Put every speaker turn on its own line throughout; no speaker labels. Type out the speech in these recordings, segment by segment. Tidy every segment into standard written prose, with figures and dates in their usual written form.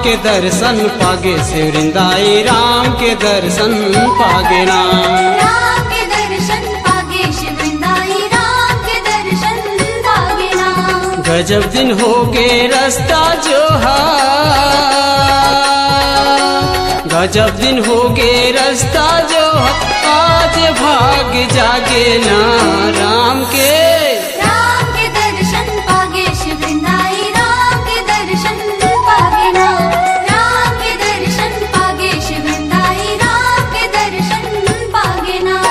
के दर्शन पागे शिवरिंदाई राम के दर्शन पागे
राम के दर्शन पागे शिवरिंदाई राम के दर्शन पागे नाम।
गजब दिन हो गे रास्ता जो है, गजब दिन हो गे रास्ता जो है, आज भाग जागे ना राम के
दर्शन पागे शिवरिंदाई राम के दर्शन पागे नाम। राम के दर्शन पागे शिवरिंदाई राम के दर्शन पागे नाम।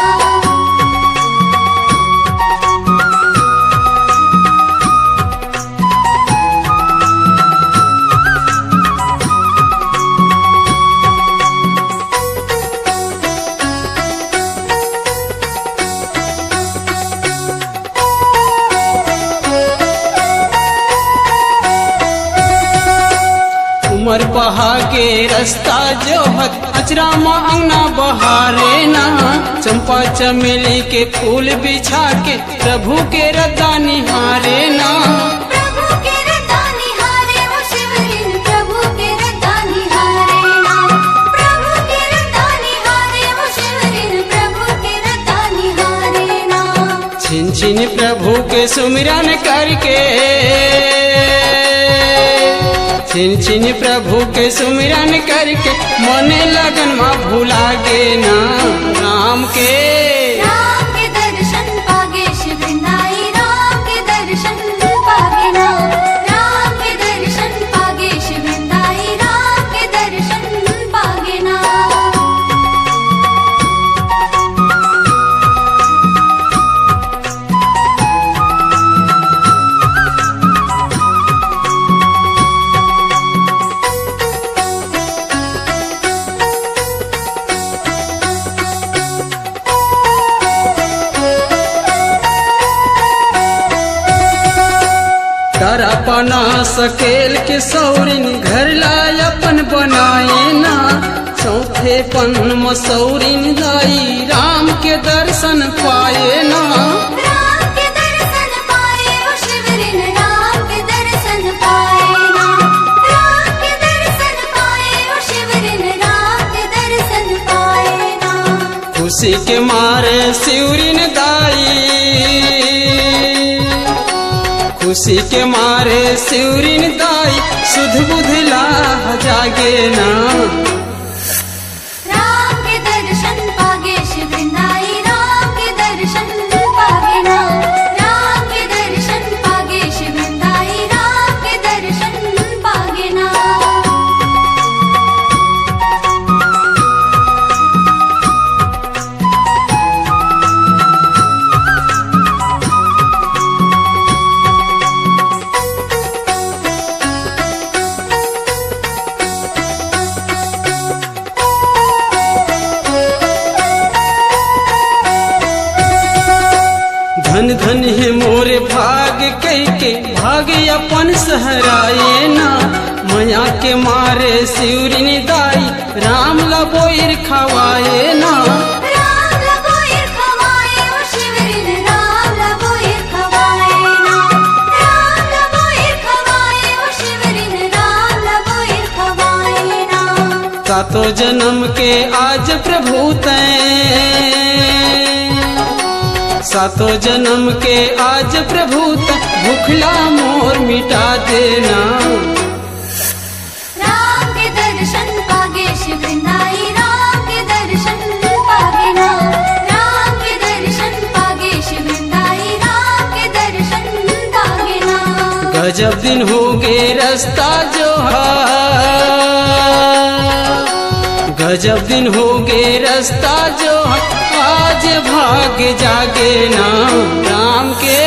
उमर पहा के रास्ता जो हत अचरा माँ अंगना बहारे ना, चंपा चमेली के फूल बिछा के प्रभु के रद्दा निहारे ना।
प्रभु के रद्दा निहारे वो शिवरिन, प्रभु के रद्दा निहारे नाम। प्रभु के रद्दा निहारे वो शिवरिन, प्रभु के रद्दा निहारे नाम।
छिन छिन प्रभु के सुमिरन करके, छिन छिन प्रभु के सुमिरन करके मने लगन माँ भुला गे ना राम के
दर्शन पागे शिवरिंदाई राम के दर्शन पागे नाम। राम के दर्शन पागे शिवरिंदाई राम के दर्शन पागे नाम।
तारा पना सकेल के सौरिन घर लाय अपन बनाए ना, चौथे पन मसौरिन लाई राम के दर्शन पाए ना।
राम के दर्शन पाए वो शिवरिन, राम के दर्शन पाए नाम। राम के दर्शन पाए वो शिवरिन, राम के दर्शन पाए नाम।
खुशी के मारे शिवरिन दाई, खुशी के मारे शिवरिन दाई सुध बुधला जागे ना।
राम के दर्शन पागे शिवरिंदाई राम के दर्शन पागे नाम। राम के दर्शन पागे शिवरिंदाई राम के दर्शन पागे नाम।
धन धन है मोरे भाग कई के भाग अपन सहराए ना, मया के मारे शिवरिन दाई राम लबोर खवाए ना।
राम लबोर खवाए वो शिवरिन, राम लबोर खवाए नाम। राम लबोर खवाए वो शिवरिन, राम लबोर खवाए नाम।
सातों जन्म के आज प्रभु तैं, सातों जन्म के आज प्रभु भूखला मोर मिटा देना।
राम के दर्शन पागे शिवरिंदाई राम के दर्शन पागे नाम। राम के दर्शन पागे शिवरिंदाई राम के दर्शन पागे नाम।
गजब दिन हो गे रास्ता जो है, गजब दिन हो गे रास्ता जो है, आज भाग जागे ना राम के